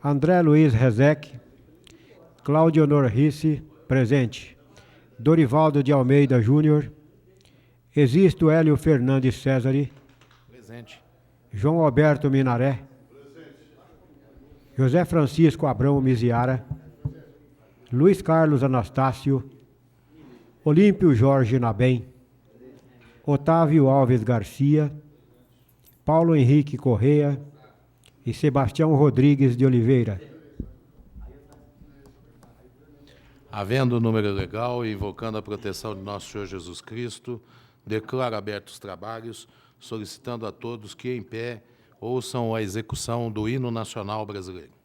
André Luiz Rezec, Cláudio Honor Risse, presente. Dorivaldo de Almeida Júnior, Existo Hélio Fernandes Césare, presente. João Alberto Minaré, José Francisco Abrão Miziara, Luiz Carlos Anastácio, Olímpio Jorge Nabem, Otávio Alves Garcia, Paulo Henrique Correia e Sebastião Rodrigues de Oliveira. Havendo o número legal e invocando a proteção de nosso Senhor Jesus Cristo, declaro abertos os trabalhos, solicitando a todos que, em pé, ouçam a execução do hino nacional brasileiro.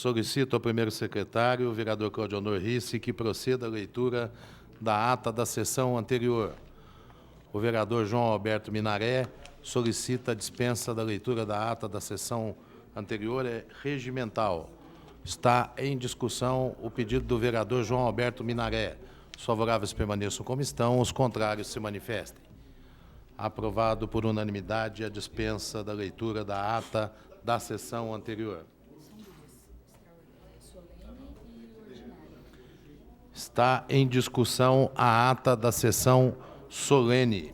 Solicito ao primeiro secretário, o vereador Cláudio Honor Risse, que proceda a leitura da ata da sessão anterior. O vereador João Alberto Minaré solicita a dispensa da leitura da ata da sessão anterior, é regimental. Está em discussão o pedido do vereador João Alberto Minaré. Os favoráveis permaneçam como estão, os contrários se manifestem. Aprovado por unanimidade a dispensa da leitura da ata da sessão anterior. Está em discussão a ata da sessão solene.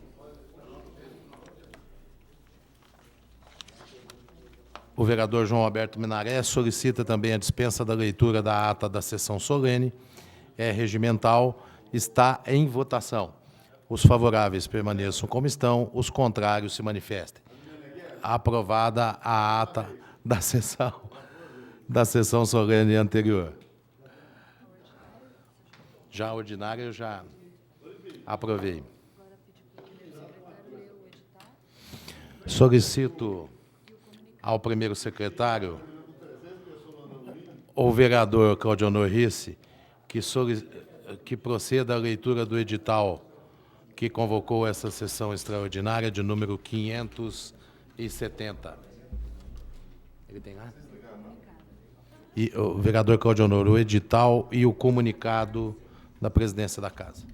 O vereador João Alberto Minaré solicita também a dispensa da leitura da ata da sessão solene. É regimental, está em votação. Os favoráveis permaneçam como estão, os contrários se manifestem. Aprovada a ata da sessão solene anterior. Já a ordinária eu já aprovei. Solicito ao primeiro secretário, o vereador Claudionor Risse, que proceda à leitura do edital que convocou essa sessão extraordinária de número 570. Ele tem lá? E o vereador Claudionor, o edital e o comunicado da presidência da Casa.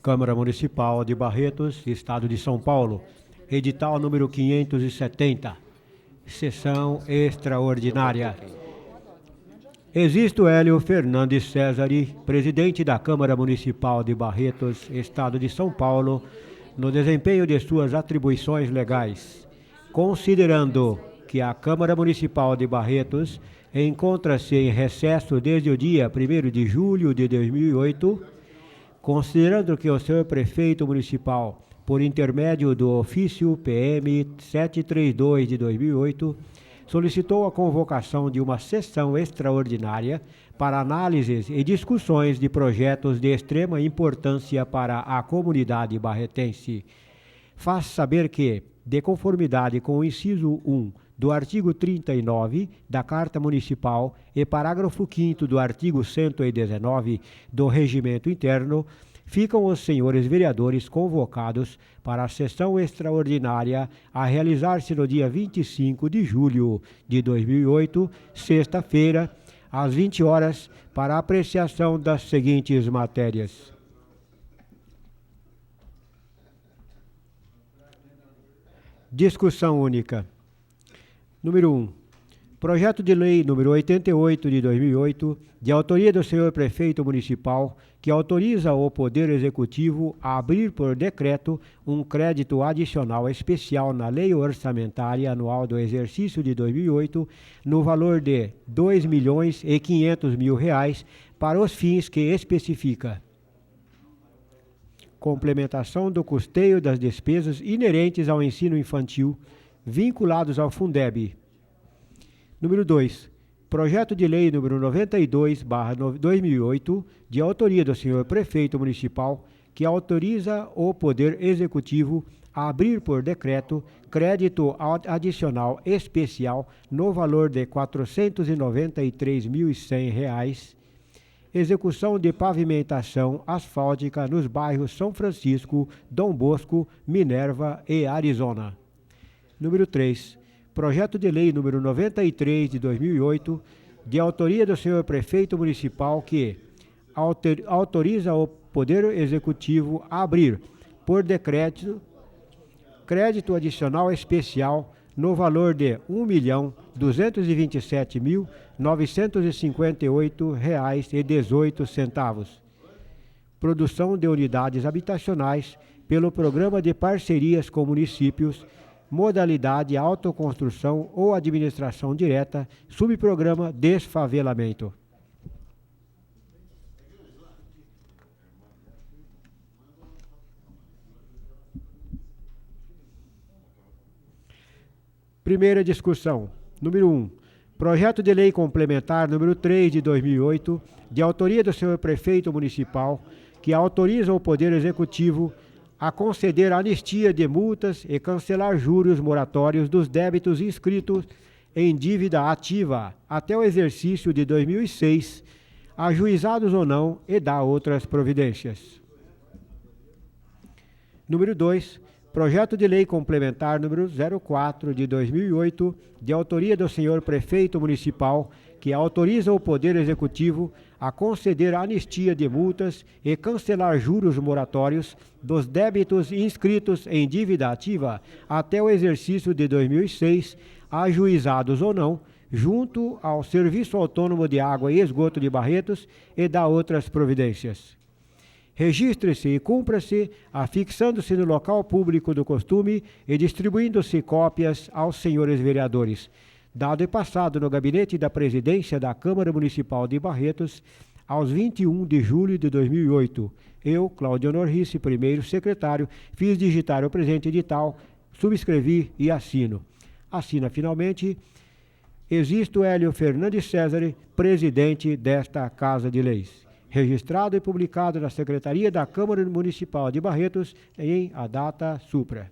Câmara Municipal de Barretos, Estado de São Paulo. Edital número 570. Sessão extraordinária. Existo Hélio Fernandes Césari, presidente da Câmara Municipal de Barretos, Estado de São Paulo, no desempenho de suas atribuições legais. Considerando que a Câmara Municipal de Barretos encontra-se em recesso desde o dia 1º de julho de 2008, considerando que o senhor prefeito municipal, por intermédio do ofício PM 732 de 2008, solicitou a convocação de uma sessão extraordinária para análises e discussões de projetos de extrema importância para a comunidade barretense. Faz saber que, de conformidade com o inciso 1 do artigo 39 da Carta Municipal e parágrafo 5º do artigo 119 do Regimento Interno, ficam os senhores vereadores convocados para a sessão extraordinária a realizar-se no dia 25 de julho de 2008, sexta-feira, às 20 horas, para apreciação das seguintes matérias. Discussão única. Número 1. Projeto de lei número 88 de 2008, de autoria do senhor prefeito municipal, que autoriza o Poder Executivo a abrir por decreto um crédito adicional especial na Lei Orçamentária Anual do Exercício de 2008, no valor de R$ 2.500.000 para os fins que especifica. Complementação do custeio das despesas inerentes ao ensino infantil, vinculados ao Fundeb. Número 2. Projeto de lei número 92/2008, de autoria do senhor prefeito municipal, que autoriza o Poder Executivo a abrir por decreto crédito adicional especial no valor de R$ 493.100, execução de pavimentação asfáltica nos bairros São Francisco, Dom Bosco, Minerva e Arizona. Número 3. Projeto de lei número 93 de 2008, de autoria do senhor prefeito municipal, que autoriza o Poder Executivo a abrir, por decreto, crédito adicional especial no valor de R$ 1.227.958,18. Produção de unidades habitacionais pelo Programa de Parcerias com Municípios, modalidade autoconstrução ou administração direta, subprograma desfavelamento. Primeira discussão. Número 1. Projeto de lei complementar número 3 de 2008, de autoria do senhor prefeito municipal, que autoriza o Poder Executivo a conceder anistia de multas e cancelar juros moratórios dos débitos inscritos em dívida ativa até o exercício de 2006, ajuizados ou não, e dá outras providências. Número 2. Projeto de lei complementar número 04 de 2008, de autoria do senhor prefeito municipal, que autoriza o Poder Executivo a conceder anistia de multas e cancelar juros moratórios dos débitos inscritos em dívida ativa até o exercício de 2006, ajuizados ou não, junto ao Serviço Autônomo de Água e Esgoto de Barretos, e dá outras providências. Registre-se e cumpra-se, afixando-se no local público do costume e distribuindo-se cópias aos senhores vereadores. dado e passado no gabinete da presidência da Câmara Municipal de Barretos, aos 21 de julho de 2008. Eu, Cláudio Honor Risse, primeiro secretário, fiz digitar o presente edital, subscrevi e assino. Assina finalmente Existo Hélio Fernandes César, presidente desta Casa de Leis. Registrado e publicado na Secretaria da Câmara Municipal de Barretos em a data supra.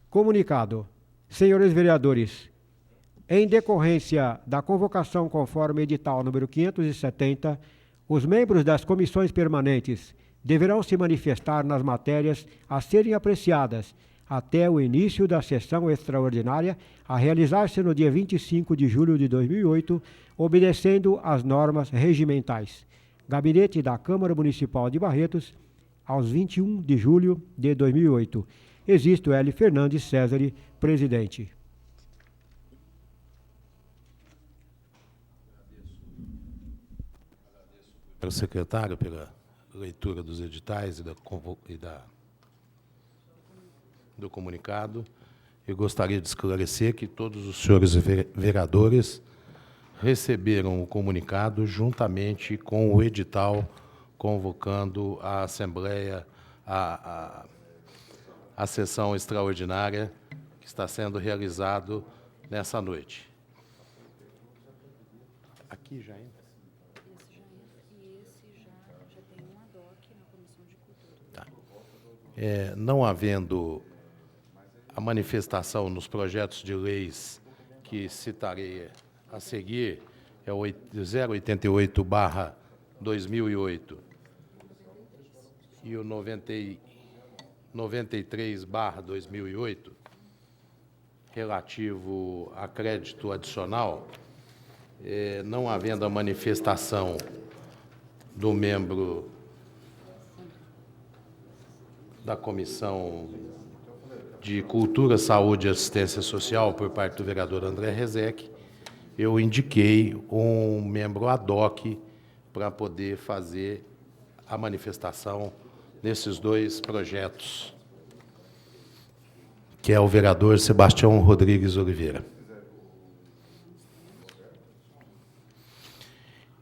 Comunicado. Senhores vereadores, em decorrência da convocação conforme edital número 570, os membros das comissões permanentes deverão se manifestar nas matérias a serem apreciadas até o início da sessão extraordinária a realizar-se no dia 25 de julho de 2008, obedecendo às normas regimentais. Gabinete da Câmara Municipal de Barretos, aos 21 de julho de 2008. Existo Hélio Fernandes César, presidente. Para o secretário, pela leitura dos editais do comunicado, eu gostaria de esclarecer que todos os senhores vereadores receberam o comunicado juntamente com o edital convocando a Assembleia, a sessão extraordinária que está sendo realizado nessa noite. Aqui já entra. Não havendo a manifestação nos projetos de leis que citarei a seguir, é o 088/2008 e o 93/2008, relativo a crédito adicional, não havendo a manifestação do membro da Comissão de Cultura, Saúde e Assistência Social, por parte do vereador André Rezec, eu indiquei um membro ad hoc para poder fazer a manifestação nesses dois projetos, que é o vereador Sebastião Rodrigues Oliveira.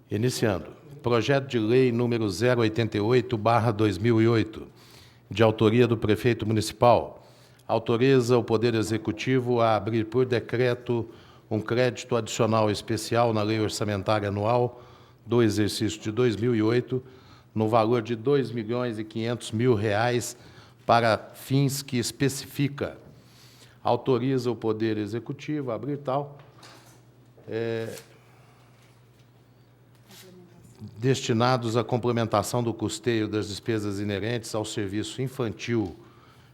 Iniciando. Projeto de lei número 088/2008, de autoria do prefeito municipal, autoriza o Poder Executivo a abrir por decreto um crédito adicional especial na Lei Orçamentária Anual do exercício de 2008, no valor de R$ 2.500.000 para fins que especifica. Autoriza o Poder Executivo a abrir tal, destinados à complementação do custeio das despesas inerentes ao serviço infantil,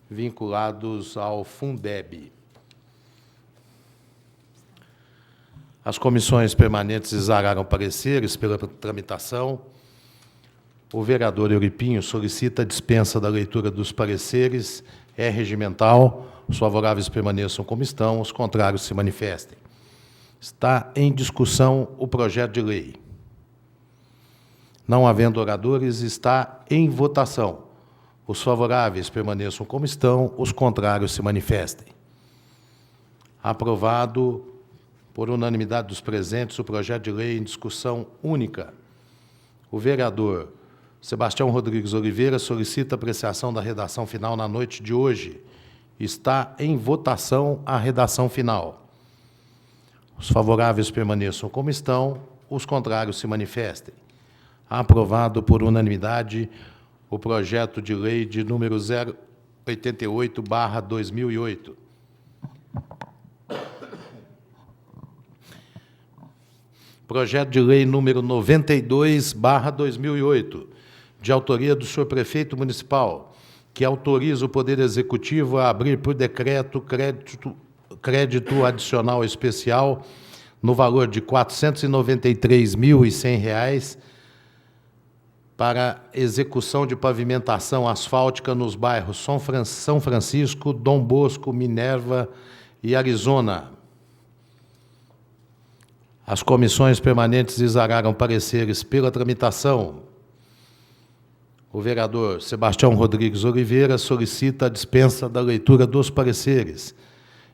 vinculados ao Fundeb. As comissões permanentes exararam pareceres pela tramitação. O vereador Euripinho solicita a dispensa da leitura dos pareceres. É regimental. Os favoráveis permaneçam como estão, os contrários se manifestem. Está em discussão o projeto de lei. Não havendo oradores, está em votação. Os favoráveis permaneçam como estão, os contrários se manifestem. Aprovado por unanimidade dos presentes o projeto de lei em discussão única. O vereador Sebastião Rodrigues Oliveira solicita apreciação da redação final na noite de hoje. Está em votação a redação final. Os favoráveis permaneçam como estão, os contrários se manifestem. Aprovado por unanimidade o projeto de lei de número 088/2008. Projeto de lei número 92/2008, de autoria do senhor prefeito municipal, que autoriza o Poder Executivo a abrir por decreto crédito adicional especial no valor de R$ 493.100 para execução de pavimentação asfáltica nos bairros São Francisco, Dom Bosco, Minerva e Arizona. As comissões permanentes exararam pareceres pela tramitação. O vereador Sebastião Rodrigues Oliveira solicita a dispensa da leitura dos pareceres.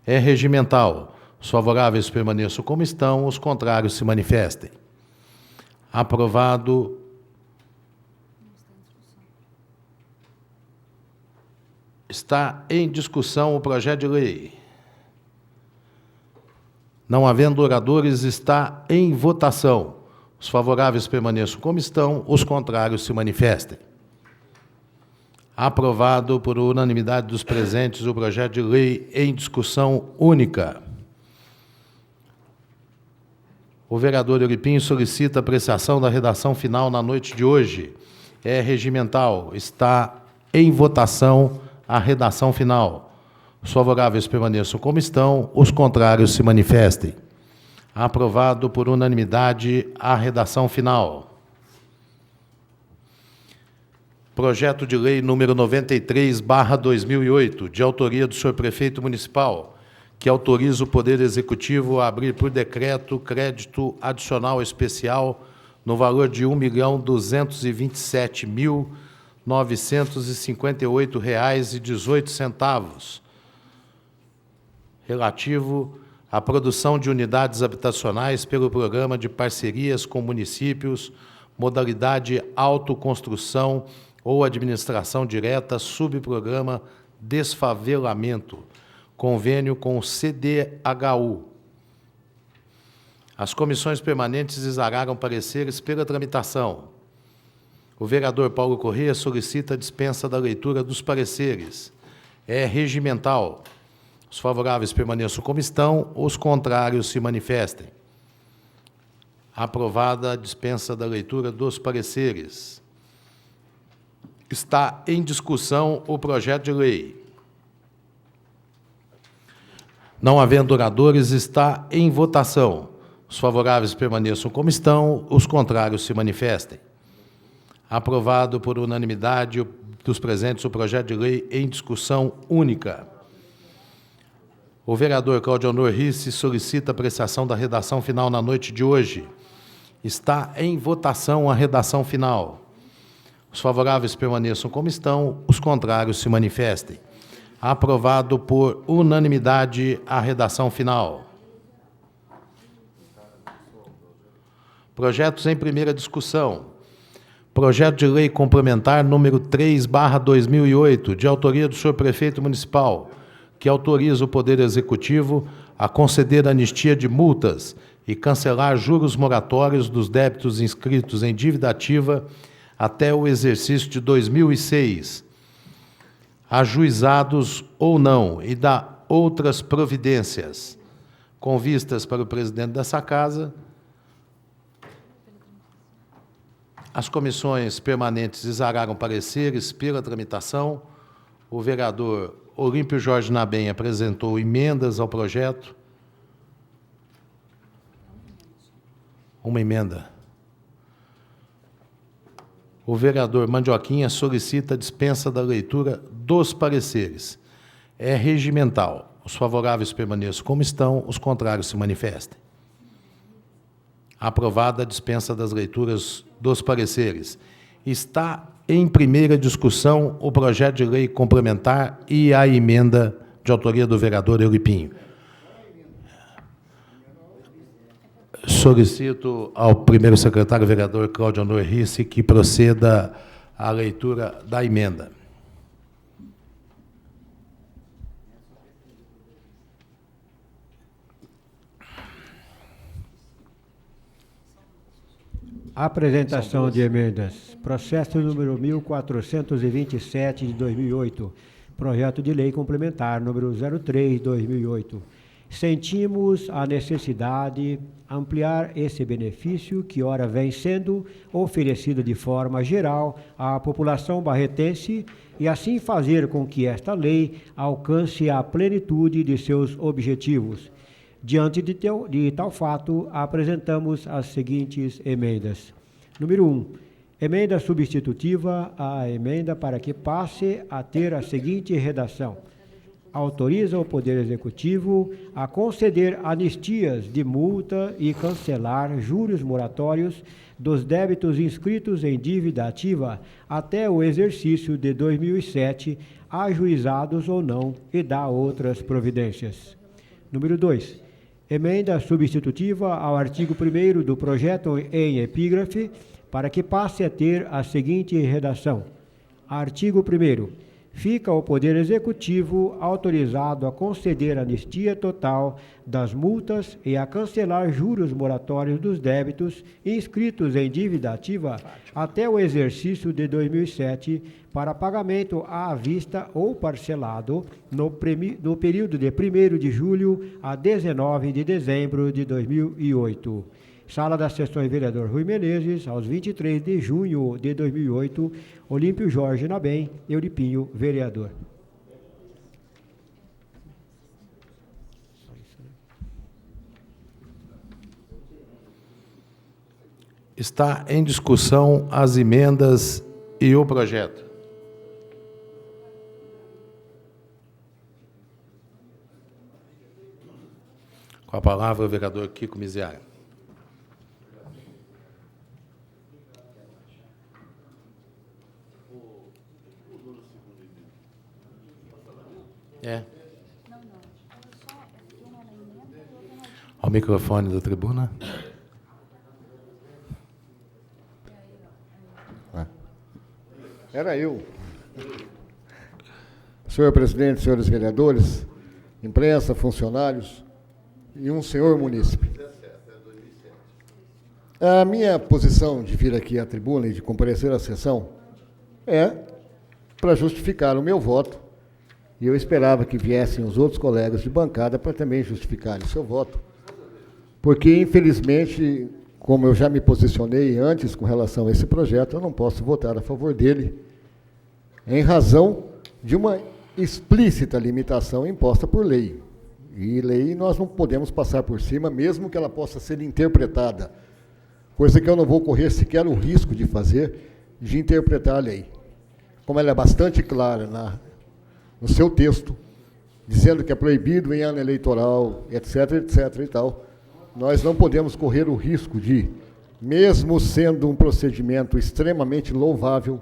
É regimental. Os favoráveis permaneçam como estão, os contrários se manifestem. Aprovado. Está em discussão o projeto de lei. Não havendo oradores, está em votação. Os favoráveis permaneçam como estão, os contrários se manifestem. Aprovado por unanimidade dos presentes o projeto de lei em discussão única. O vereador Euripinho solicita apreciação da redação final na noite de hoje. É regimental. Está em votação a redação final. Os favoráveis permaneçam como estão, os contrários se manifestem. Aprovado por unanimidade a redação final. Projeto de lei número 93/2008, de autoria do senhor prefeito municipal, que autoriza o Poder Executivo a abrir por decreto crédito adicional especial no valor de R$ 1.227.958,18, relativo à produção de unidades habitacionais pelo Programa de Parcerias com Municípios, modalidade autoconstrução ou administração direta, subprograma Desfavelamento, convênio com o CDHU. As comissões permanentes exararam pareceres pela tramitação. O vereador Paulo Corrêa solicita a dispensa da leitura dos pareceres. É regimental. Os favoráveis permaneçam como estão, os contrários se manifestem. Aprovada a dispensa da leitura dos pareceres. Está em discussão o projeto de lei. Não havendo oradores, está em votação. Os favoráveis permaneçam como estão, os contrários se manifestem. Aprovado por unanimidade dos presentes o projeto de lei em discussão única. O vereador Claudionor Risse solicita apreciação da redação final na noite de hoje. Está em votação a redação final. Os favoráveis permaneçam como estão, os contrários se manifestem. Aprovado por unanimidade a redação final. Projetos em primeira discussão. Projeto de lei complementar número 3/2008, de autoria do senhor prefeito municipal, que autoriza o Poder Executivo a conceder anistia de multas e cancelar juros moratórios dos débitos inscritos em dívida ativa até o exercício de 2006, ajuizados ou não, e dá outras providências, com vistas para o presidente dessa casa. As comissões permanentes exararam pareceres pela tramitação. O vereador Olímpio Jorge Nabem apresentou emendas ao projeto. Uma emenda. O vereador Mandioquinha solicita a dispensa da leitura dos pareceres. É regimental. Os favoráveis permaneçam como estão, os contrários se manifestem. Aprovada a dispensa das leituras dos pareceres. Está em primeira discussão o projeto de lei complementar e a emenda de autoria do vereador Euripinho. Solicito ao primeiro secretário vereador Claudionor Risse que proceda à leitura da emenda. Apresentação de emendas. Processo número 1427 de 2008. Projeto de lei complementar número 03/2008. Sentimos a necessidade de ampliar esse benefício que ora vem sendo oferecido de forma geral à população barretense e assim fazer com que esta lei alcance a plenitude de seus objetivos. Diante de tal fato, apresentamos as seguintes emendas. Número 1. Emenda substitutiva à emenda para que passe a ter a seguinte redação. autoriza o Poder Executivo a conceder anistias de multa e cancelar juros moratórios dos débitos inscritos em dívida ativa até o exercício de 2007, ajuizados ou não, e dá outras providências. Número 2. Emenda substitutiva ao artigo 1º do projeto em epígrafe, para que passe a ter a seguinte redação. Artigo 1º. Fica o Poder Executivo autorizado a conceder anistia total das multas e a cancelar juros moratórios dos débitos inscritos em dívida ativa até o exercício de 2007 para pagamento à vista ou parcelado no período de 1º de julho a 19 de dezembro de 2008. Sala das Sessões, vereador Rui Menezes, aos 23 de junho de 2008, Olímpio Jorge Nabem, Euripinho, vereador. Está em discussão as emendas e o projeto. Com a palavra, o vereador Kiko Miziara. Ao microfone da tribuna. Era eu. Senhor presidente, senhores vereadores, imprensa, funcionários e um senhor munícipe. A minha posição de vir aqui à tribuna e de comparecer à sessão é para justificar o meu voto. E eu esperava que viessem os outros colegas de bancada para também justificarem o seu voto. Porque, infelizmente, como eu já me posicionei antes com relação a esse projeto, eu não posso votar a favor dele, em razão de uma explícita limitação imposta por lei. E lei nós não podemos passar por cima, mesmo que ela possa ser interpretada, coisa que eu não vou correr sequer o risco de fazer, de interpretar a lei. Como ela é bastante clara no seu texto, dizendo que é proibido em ano eleitoral, etc., etc. e tal, nós não podemos correr o risco de, mesmo sendo um procedimento extremamente louvável,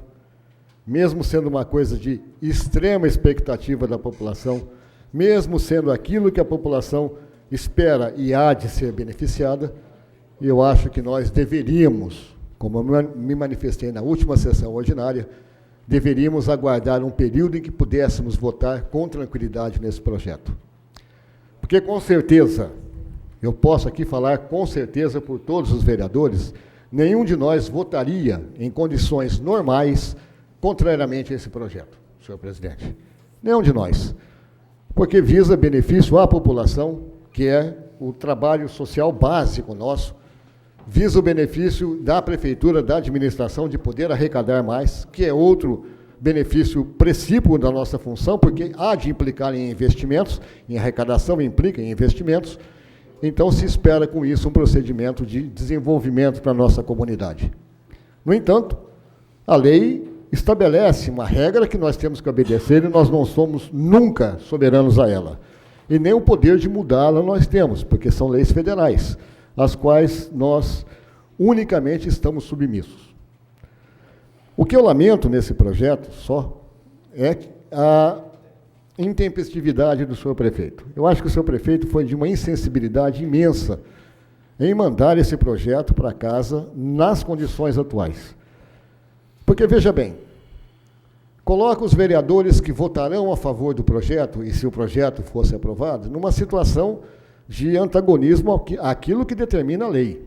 mesmo sendo uma coisa de extrema expectativa da população, mesmo sendo aquilo que a população espera e há de ser beneficiada, eu acho que nós deveríamos, como eu me manifestei na última sessão ordinária, deveríamos aguardar um período em que pudéssemos votar com tranquilidade nesse projeto. Porque, com certeza, eu posso aqui falar com certeza por todos os vereadores, nenhum de nós votaria em condições normais contrariamente a esse projeto, senhor presidente. Nenhum de nós. Porque visa benefício à população, que é o trabalho social básico nosso, visa o benefício da prefeitura, da administração, de poder arrecadar mais, que é outro benefício precípio da nossa função, porque há de implicar em investimentos, em arrecadação implica em investimentos, então se espera com isso um procedimento de desenvolvimento para a nossa comunidade. No entanto, a lei estabelece uma regra que nós temos que obedecer e nós não somos nunca soberanos a ela. E nem o poder de mudá-la nós temos, porque são leis federais, às quais nós unicamente estamos submissos. O que eu lamento nesse projeto só é a intempestividade do senhor prefeito. Eu acho que o senhor prefeito foi de uma insensibilidade imensa em mandar esse projeto para casa nas condições atuais. Porque, veja bem, coloca os vereadores que votarão a favor do projeto, e se o projeto fosse aprovado, numa situação de antagonismo àquilo que determina a lei.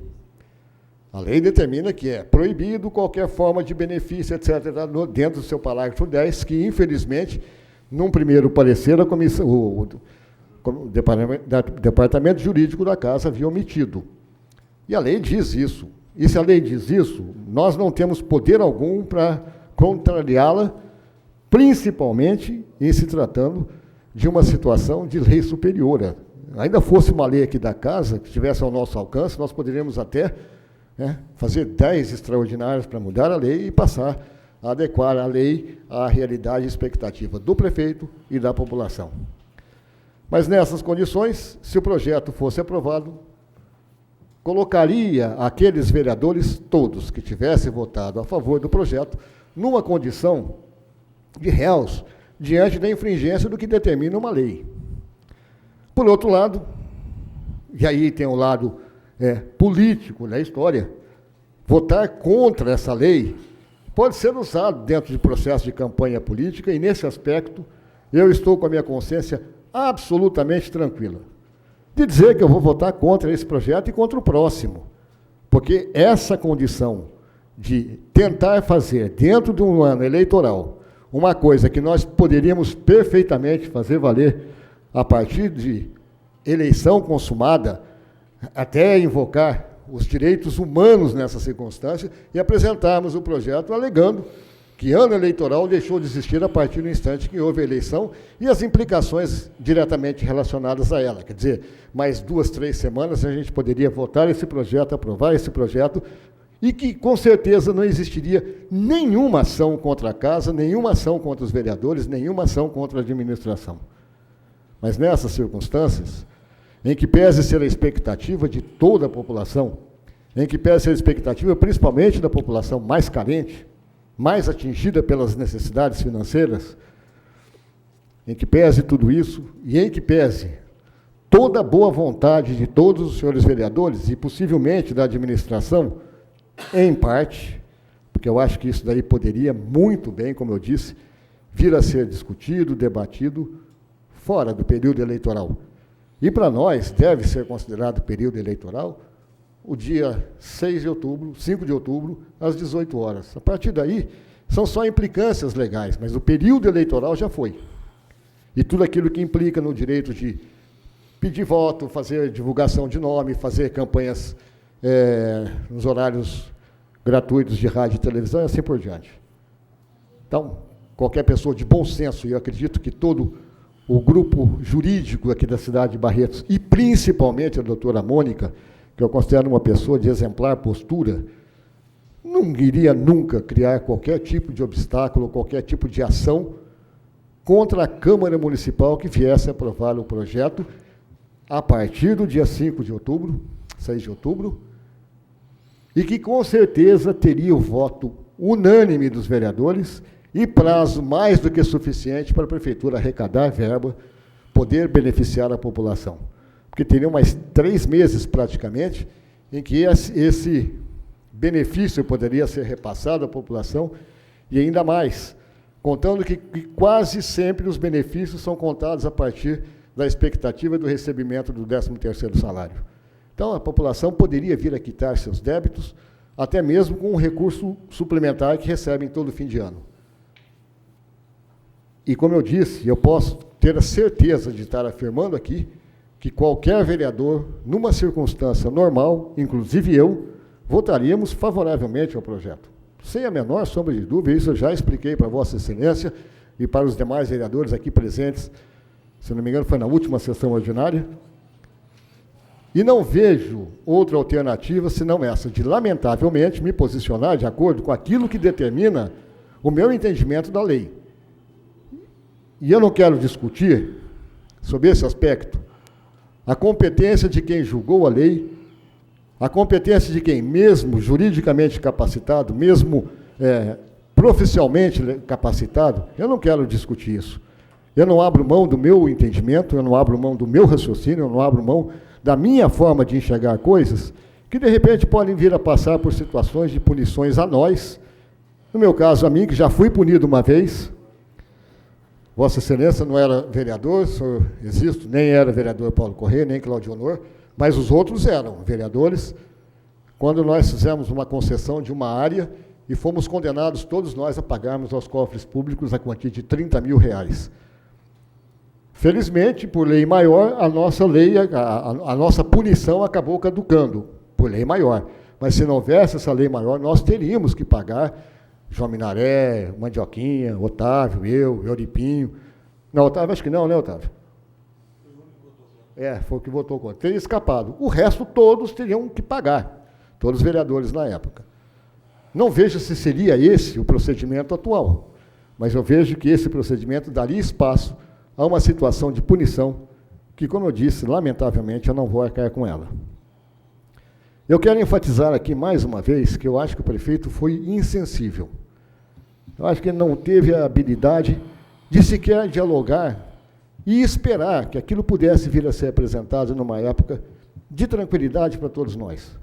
A lei determina que é proibido qualquer forma de benefício, etc., dentro do seu parágrafo 10, que, infelizmente, num primeiro parecer, o Departamento Jurídico da Casa havia omitido. E a lei diz isso. E se a lei diz isso, nós não temos poder algum para contrariá-la, principalmente em se tratando de uma situação de lei superior. Ainda fosse uma lei aqui da Casa, que estivesse ao nosso alcance, nós poderíamos até fazer 10 extraordinárias para mudar a lei e passar a adequar a lei à realidade e expectativa do prefeito e da população. Mas nessas condições, se o projeto fosse aprovado, colocaria aqueles vereadores todos que tivessem votado a favor do projeto numa condição de réus diante da infringência do que determina uma lei. Por outro lado, e aí tem o lado político da história, votar contra essa lei pode ser usado dentro de processo de campanha política, e nesse aspecto eu estou com a minha consciência absolutamente tranquila de dizer que eu vou votar contra esse projeto e contra o próximo, porque essa condição de tentar fazer, dentro de um ano eleitoral, uma coisa que nós poderíamos perfeitamente fazer valer a partir de eleição consumada, até invocar os direitos humanos nessa circunstância e apresentarmos o projeto alegando que ano eleitoral deixou de existir a partir do instante que houve a eleição e as implicações diretamente relacionadas a ela. Quer dizer, mais 2, 3 semanas a gente poderia votar esse projeto, aprovar esse projeto, e que, com certeza, não existiria nenhuma ação contra a casa, nenhuma ação contra os vereadores, nenhuma ação contra a administração. Mas nessas circunstâncias, em que pese ser a expectativa de toda a população, em que pese ser a expectativa principalmente da população mais carente, mais atingida pelas necessidades financeiras, em que pese tudo isso, e em que pese toda a boa vontade de todos os senhores vereadores, e possivelmente da administração, em parte, porque eu acho que isso daí poderia muito bem, como eu disse, vir a ser discutido, debatido, fora do período eleitoral. E para nós, deve ser considerado período eleitoral o dia 6 de outubro, 5 de outubro, às 18 horas. A partir daí, são só implicâncias legais, mas o período eleitoral já foi. E tudo aquilo que implica no direito de pedir voto, fazer divulgação de nome, fazer campanhas nos horários gratuitos de rádio e televisão e assim por diante. Então, qualquer pessoa de bom senso, e eu acredito que todo o grupo jurídico aqui da cidade de Barretos, e principalmente a doutora Mônica, que eu considero uma pessoa de exemplar postura, não iria nunca criar qualquer tipo de obstáculo, qualquer tipo de ação contra a Câmara Municipal que viesse a aprovar o projeto a partir do dia 5 de outubro, 6 de outubro, e que com certeza teria o voto unânime dos vereadores e prazo mais do que suficiente para a Prefeitura arrecadar verba, poder beneficiar a população. Porque teriam mais 3 meses, praticamente, em que esse benefício poderia ser repassado à população, e ainda mais, contando que quase sempre os benefícios são contados a partir da expectativa do recebimento do 13º salário. Então, a população poderia vir a quitar seus débitos, até mesmo com um recurso suplementar que recebem todo fim de ano. E, como eu disse, eu posso ter a certeza de estar afirmando aqui que qualquer vereador, numa circunstância normal, inclusive eu, votaríamos favoravelmente ao projeto. Sem a menor sombra de dúvida, isso eu já expliquei para Vossa Excelência e para os demais vereadores aqui presentes, se não me engano, foi na última sessão ordinária. E não vejo outra alternativa senão essa, de, lamentavelmente, me posicionar de acordo com aquilo que determina o meu entendimento da lei. E eu não quero discutir sobre esse aspecto a competência de quem julgou a lei, a competência de quem, mesmo juridicamente capacitado, mesmo profissionalmente capacitado, eu não quero discutir isso. Eu não abro mão do meu entendimento, eu não abro mão do meu raciocínio, eu não abro mão da minha forma de enxergar coisas, que de repente podem vir a passar por situações de punições a nós. No meu caso, a mim, que já fui punido uma vez. Vossa Excelência não era vereador, existo, nem era vereador Paulo Corrêa, nem Claudio Honor, mas os outros eram vereadores, quando nós fizemos uma concessão de uma área e fomos condenados, todos nós, a pagarmos aos cofres públicos a quantia de R$30 mil. Felizmente, por lei maior, a nossa lei, a nossa punição acabou caducando, por lei maior. Mas se não houvesse essa lei maior, nós teríamos que pagar João Minaré, Mandioquinha, Otávio, eu, Euripinho. Não, Otávio, acho que não, né, Otávio? Foi o que votou contra. Teria escapado. O resto, todos teriam que pagar, todos os vereadores na época. Não vejo se seria esse o procedimento atual, mas eu vejo que esse procedimento daria espaço a uma situação de punição que, como eu disse, lamentavelmente, eu não vou arcar com ela. Eu quero enfatizar aqui, mais uma vez, que eu acho que o prefeito foi insensível. Eu acho que ele não teve a habilidade de sequer dialogar e esperar que aquilo pudesse vir a ser apresentado numa época de tranquilidade para todos nós.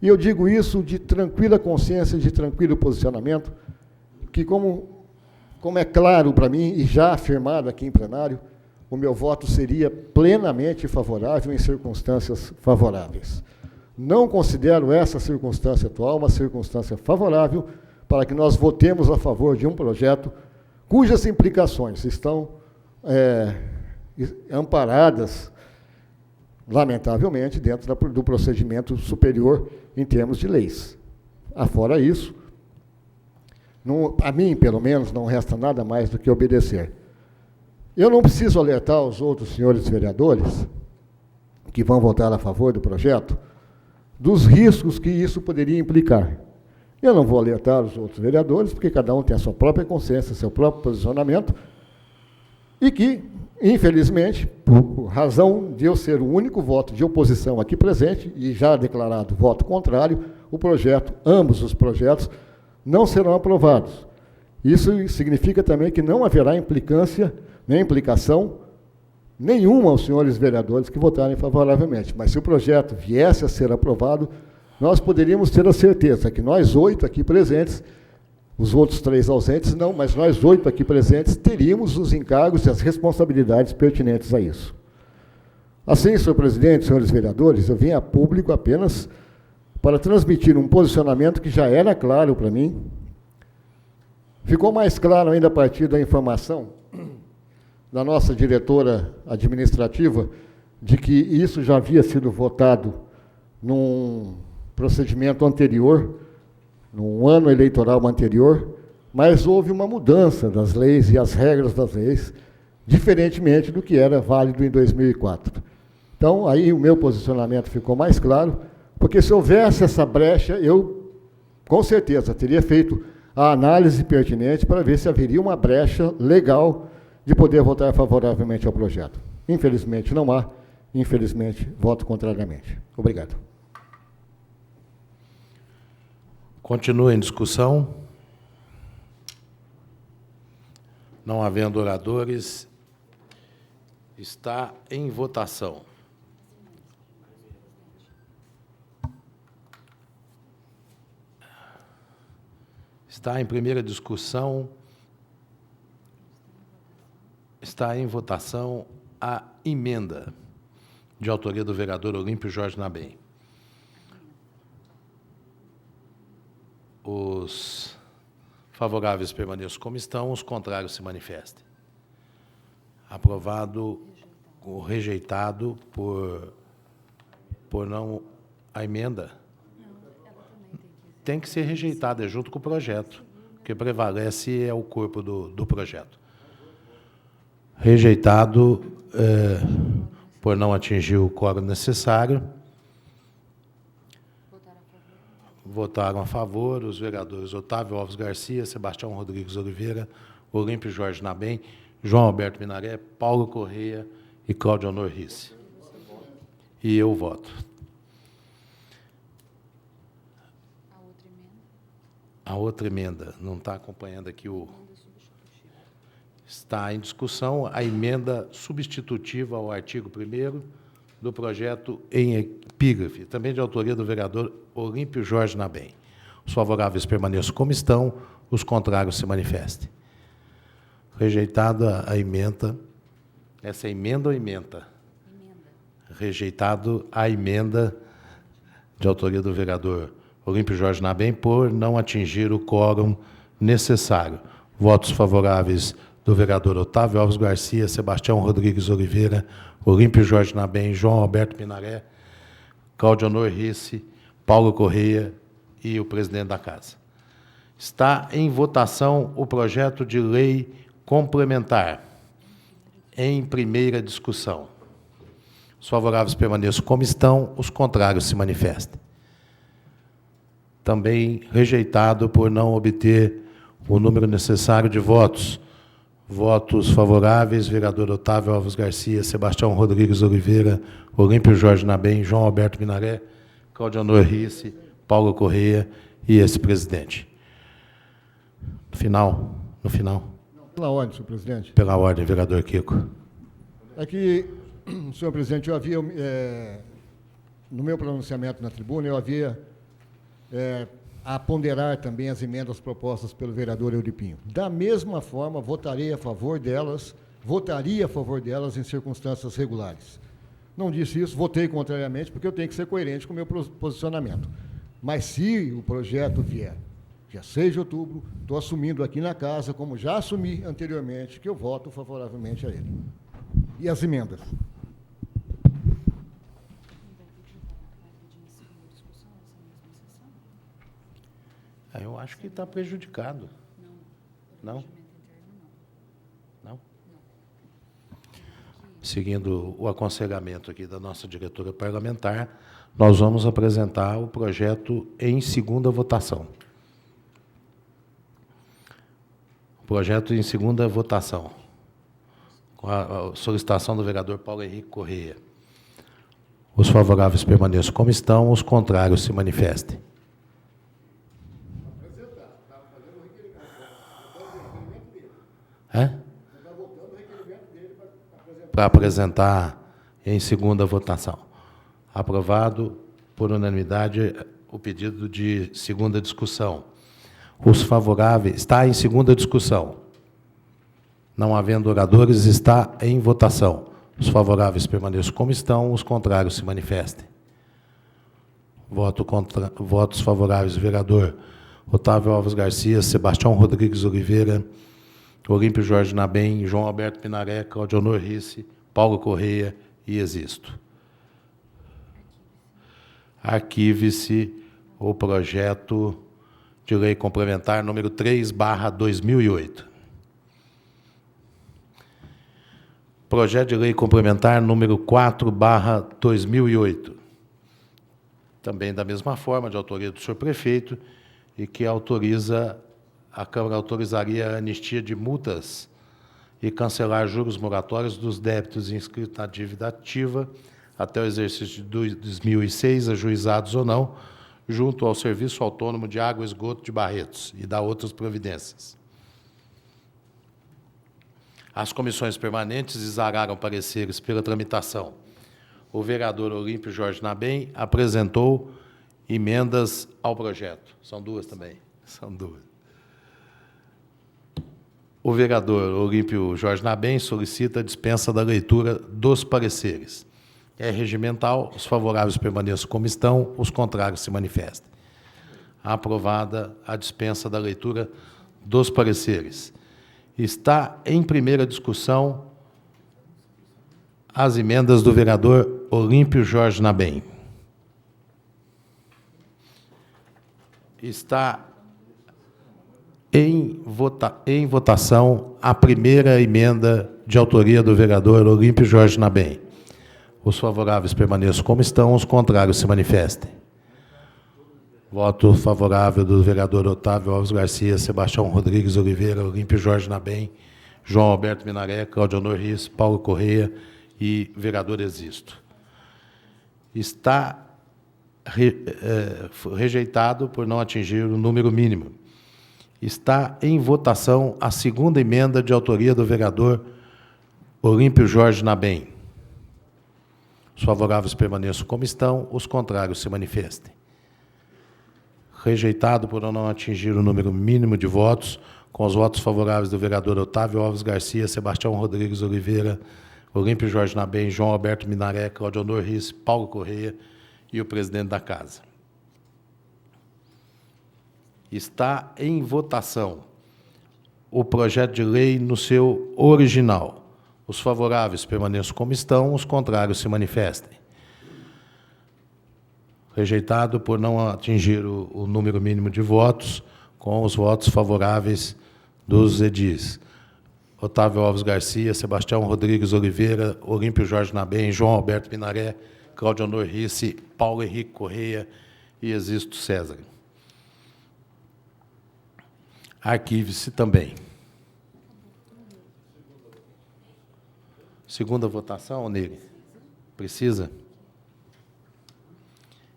E eu digo isso de tranquila consciência, de tranquilo posicionamento, que como é claro para mim e já afirmado aqui em plenário, o meu voto seria plenamente favorável em circunstâncias favoráveis. Não considero essa circunstância atual uma circunstância favorável para que nós votemos a favor de um projeto cujas implicações estão amparadas, lamentavelmente, dentro do procedimento superior em termos de leis. Afora isso, a mim, pelo menos, não resta nada mais do que obedecer. Eu não preciso alertar os outros senhores vereadores que vão votar a favor do projeto dos riscos que isso poderia implicar. Eu não vou alertar os outros vereadores, porque cada um tem a sua própria consciência, seu próprio posicionamento, e que, infelizmente, por razão de eu ser o único voto de oposição aqui presente, e já declarado voto contrário, ambos os projetos, não serão aprovados. Isso significa também que não haverá implicância, nem implicação nenhuma aos senhores vereadores que votarem favoravelmente. Mas se o projeto viesse a ser aprovado, nós poderíamos ter a certeza que nós 8 aqui presentes, os outros 3 ausentes não, mas nós 8 aqui presentes teríamos os encargos e as responsabilidades pertinentes a isso. Assim, senhor presidente, senhores vereadores, eu vim a público apenas para transmitir um posicionamento que já era claro para mim. Ficou mais claro ainda a partir da informação da nossa diretora administrativa de que isso já havia sido votado num procedimento anterior, num ano eleitoral anterior, mas houve uma mudança das leis e as regras das leis, diferentemente do que era válido em 2004. Então, aí o meu posicionamento ficou mais claro, porque se houvesse essa brecha, eu, com certeza, teria feito a análise pertinente para ver se haveria uma brecha legal de poder votar favoravelmente ao projeto. Infelizmente não há, infelizmente voto contrariamente. Obrigado. Continua em discussão. Não havendo oradores, está em votação. Está em primeira discussão. Está em votação a emenda de autoria do vereador Olímpio Jorge Nabem. Os favoráveis permaneçam como estão, os contrários se manifestem. Aprovado ou rejeitado por não... A emenda tem que ser rejeitada, junto com o projeto. O que prevalece é o corpo do projeto. Rejeitado por não atingir o quórum necessário. Votaram a favor os vereadores Otávio Alves Garcia, Sebastião Rodrigues Oliveira, Olímpio Jorge Nabem, João Alberto Minaré, Paulo Correia e Cláudio Honor Risse. E eu voto. A outra emenda, não está acompanhando aqui o... Está em discussão a emenda substitutiva ao artigo 1º do projeto em epígrafe, também de autoria do vereador Olímpio Jorge Nabem. Os favoráveis permaneçam como estão, os contrários se manifestem. Rejeitada a emenda. Essa é emenda ou emenda? Rejeitado a emenda de autoria do vereador Olímpio Jorge Nabem por não atingir o quórum necessário. Votos favoráveis do vereador Otávio Alves Garcia, Sebastião Rodrigues Oliveira, Olímpio Jorge Nabem, João Alberto Minaré, Cláudio Honor Risse, Paulo Correia e o presidente da Casa. Está em votação o projeto de lei complementar, em primeira discussão. Os favoráveis permaneçam como estão, os contrários se manifestem. Também rejeitado por não obter o número necessário de votos. Votos favoráveis, vereador Otávio Alves Garcia, Sebastião Rodrigues Oliveira, Olímpio Jorge Nabem, João Alberto Minaré, Claudionor Risse, Paulo Correia e esse presidente. No final. Pela ordem, senhor presidente. Pela ordem, vereador Kiko. É que, senhor presidente, eu havia, no meu pronunciamento na tribuna, eu havia a ponderar também as emendas propostas pelo vereador Euripinho. Da mesma forma, votaria a favor delas em circunstâncias regulares. Não disse isso, votei contrariamente, porque eu tenho que ser coerente com o meu posicionamento. Mas se o projeto vier dia 6 de outubro, estou assumindo aqui na casa, como já assumi anteriormente, que eu voto favoravelmente a ele. E as emendas? Eu acho que está prejudicado. Não? Não? Seguindo o aconselhamento aqui da nossa diretora parlamentar, nós vamos apresentar o projeto em segunda votação. Projeto em segunda votação, com a solicitação do vereador Paulo Henrique Correia. Os favoráveis permaneçam como estão, os contrários se manifestem. Para apresentar em segunda votação. Aprovado por unanimidade o pedido de segunda discussão. Os favoráveis, está em segunda discussão. Não havendo oradores, está em votação. Os favoráveis permaneçam como estão, os contrários se manifestem. Votos favoráveis, vereador Otávio Alves Garcia, Sebastião Rodrigues Oliveira, Olímpio Jorge Nabem, João Alberto Minaré, Claudionor Risse, Paulo Correia e Existo. Arquive-se o projeto de lei complementar número 3/2008. Projeto de lei complementar número 4/2008. Também da mesma forma, de autoria do senhor prefeito, e que a Câmara autorizaria a anistia de multas e cancelar juros moratórios dos débitos inscritos na dívida ativa até o exercício de 2006, ajuizados ou não, junto ao Serviço Autônomo de Água e Esgoto de Barretos, e da outras providências. As comissões permanentes exararam pareceres pela tramitação. O vereador Olímpio Jorge Nabem apresentou emendas ao projeto. São duas também. São duas. O vereador Olímpio Jorge Nabem solicita a dispensa da leitura dos pareceres. É regimental, os favoráveis permaneçam como estão, os contrários se manifestem. Aprovada a dispensa da leitura dos pareceres. Está em primeira discussão as emendas do vereador Olímpio Jorge Nabem. Está em votação a primeira emenda de autoria do vereador Olímpio Jorge Nabem. Os favoráveis permaneçam como estão, os contrários se manifestem. Voto favorável do vereador Otávio Alves Garcia, Sebastião Rodrigues Oliveira, Olímpio Jorge Nabem, João Alberto Minaré, Claudionor Risse, Paulo Correia e vereador Existo. Está rejeitado por não atingir o número mínimo. Está em votação a segunda emenda de autoria do vereador Olímpio Jorge Nabem. Os favoráveis permaneçam como estão, os contrários se manifestem. Rejeitado por não atingir o número mínimo de votos, com os votos favoráveis do vereador Otávio Alves Garcia, Sebastião Rodrigues Oliveira, Olímpio Jorge Nabem, João Alberto Minaré, Claudionor Risse, Paulo Correia e o presidente da casa. Está em votação o projeto de lei no seu original. Os favoráveis permaneçam como estão, os contrários se manifestem. Rejeitado por não atingir o número mínimo de votos, com os votos favoráveis dos edis. Otávio Alves Garcia, Sebastião Rodrigues Oliveira, Olímpio Jorge Nabem, João Alberto Minaré, Claudionor Risse, Paulo Henrique Correia e Existo César. Arquive-se também. Segunda votação, Nele. Precisa?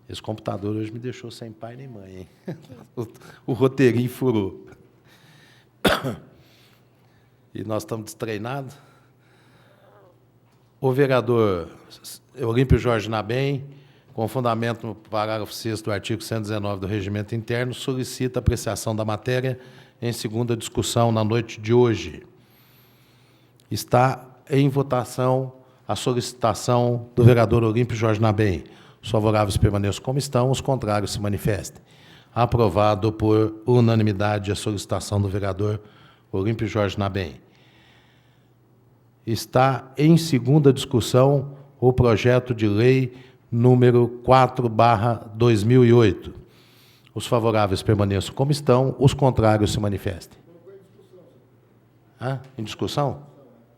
Esse computador hoje me deixou sem pai nem mãe, hein? O roteirinho furou. E nós estamos destreinados. O vereador Olímpio Jorge Nabem, com fundamento no parágrafo 6º do artigo 119 do Regimento Interno, solicita apreciação da matéria em segunda discussão na noite de hoje. Está em votação a solicitação do vereador Olímpio Jorge Nabem. Os favoráveis permaneçam como estão, os contrários se manifestem. Aprovado por unanimidade a solicitação do vereador Olímpio Jorge Nabem. Está em segunda discussão o projeto de lei número 4/2008. Os favoráveis permaneçam como estão, os contrários se manifestem. Em discussão?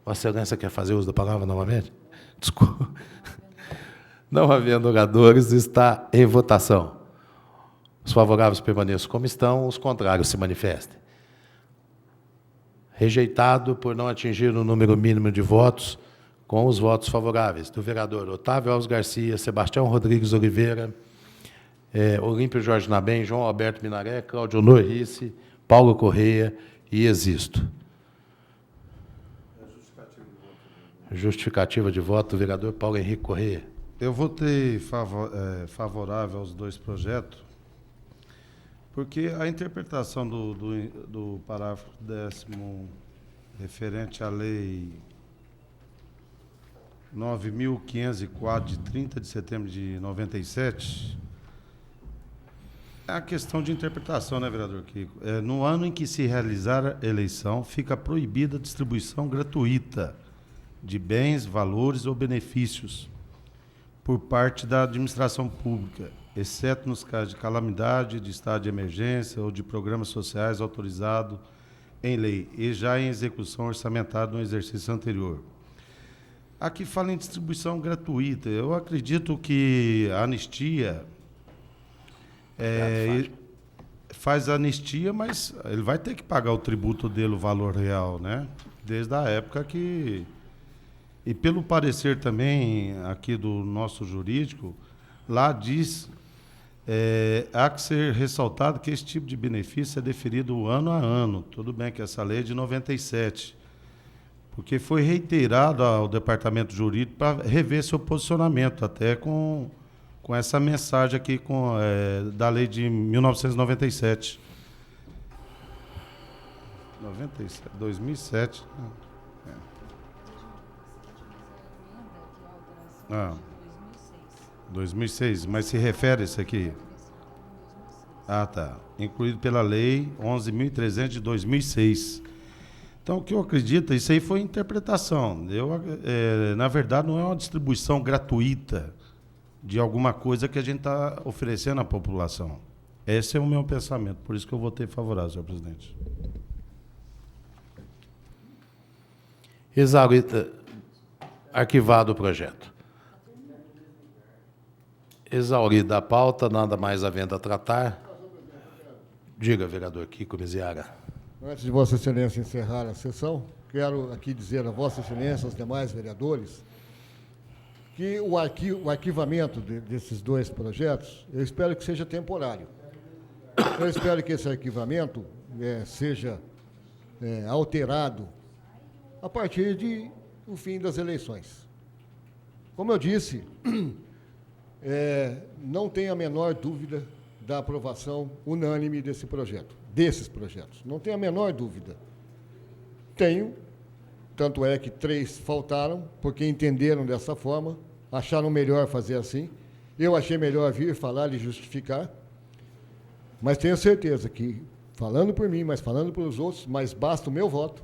Vossa Excelência quer fazer uso da palavra novamente? Desculpa. Não havendo oradores, está em votação. Os favoráveis permaneçam como estão, os contrários se manifestem. Rejeitado por não atingir o número mínimo de votos, com os votos favoráveis do vereador Otávio Alves Garcia, Sebastião Rodrigues Oliveira, Olímpio Jorge Nabem, João Alberto Minaré, Cláudio Honor Risse, Paulo Correia e Existo. Justificativa de voto do vereador Paulo Henrique Correia. Eu votei favorável aos dois projetos, porque a interpretação do parágrafo 10º referente à lei 9.504, de 30 de setembro de 97, é a questão de interpretação, né, vereador Kiko? No ano em que se realizar a eleição, fica proibida a distribuição gratuita de bens, valores ou benefícios por parte da administração pública, exceto nos casos de calamidade, de estado de emergência ou de programas sociais autorizados em lei e já em execução orçamentada no exercício anterior. Aqui fala em distribuição gratuita. Eu acredito que a anistia faz a anistia, mas ele vai ter que pagar o tributo dele, o valor real, né? Desde a época que... E pelo parecer também aqui do nosso jurídico, lá diz, há que ser ressaltado que esse tipo de benefício é deferido ano a ano. Tudo bem que essa lei é de 97, porque foi reiterado ao departamento jurídico para rever seu posicionamento, até com essa mensagem aqui da lei de 1997. 2007. 2006, mas se refere a isso aqui? Tá. Incluído pela lei 11.300 de 2006. Então, o que eu acredito, isso aí foi interpretação. Na verdade, não é uma distribuição gratuita de alguma coisa que a gente está oferecendo à população. Esse é o meu pensamento, por isso que eu votei favorável, senhor presidente. Exaurida, arquivado o projeto. Exaurida a pauta, nada mais havendo a tratar. Diga, vereador Kiko Miziara. Antes de Vossa Excelência encerrar a sessão, quero aqui dizer a Vossa Excelência, aos demais vereadores, que o arquivamento desses dois projetos, eu espero que seja temporário. Eu espero que esse arquivamento seja alterado a partir do fim das eleições. Como eu disse, não tenho a menor dúvida da aprovação unânime desses projetos. Não tenho a menor dúvida. Tenho, tanto é que 3 faltaram, porque entenderam dessa forma, acharam melhor fazer assim. Eu achei melhor vir falar e justificar, mas tenho certeza que, falando por mim, mas falando pelos outros, mas basta o meu voto,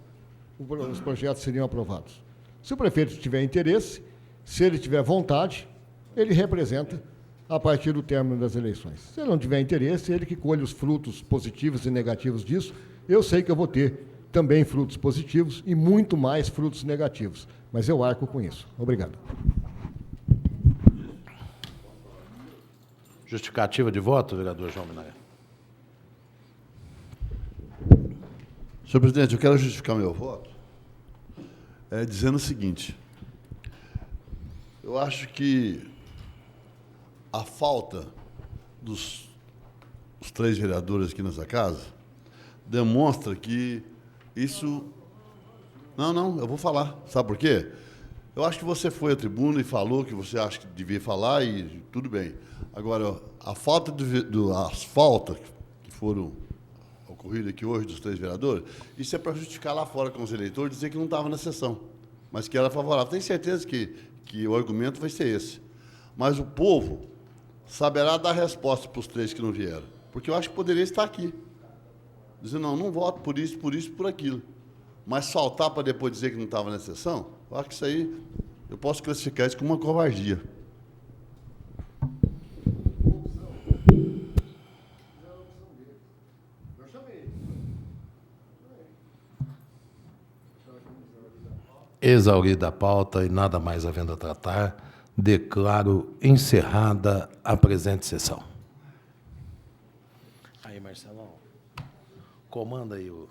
os projetos seriam aprovados. Se o prefeito tiver interesse, se ele tiver vontade, ele representa a partir do término das eleições. Se ele não tiver interesse, ele que colhe os frutos positivos e negativos disso. Eu sei que eu vou ter também frutos positivos e muito mais frutos negativos, mas eu arco com isso. Obrigado. Justificativa de voto, vereador João Minaré. Senhor presidente, eu quero justificar meu voto dizendo o seguinte: Eu acho que a falta dos os 3 vereadores aqui nessa casa demonstra que isso... Não, eu vou falar. Sabe por quê? Eu acho que você foi à tribuna e falou que você acha que devia falar e tudo bem. Agora, a falta as faltas que foram ocorridas aqui hoje dos 3 vereadores, isso é para justificar lá fora com os eleitores, dizer que não estava na sessão, mas que era favorável. Tenho certeza que o argumento vai ser esse. Mas o povo saberá dar resposta para os 3 que não vieram. Porque eu acho que poderia estar aqui. Dizendo, não voto por isso, por aquilo. Mas saltar para depois dizer que não estava na sessão, eu acho que isso aí, eu posso classificar isso como uma covardia. Exaurida a pauta e nada mais havendo a tratar, declaro encerrada a presente sessão. Aí, Marcelão, comanda aí o...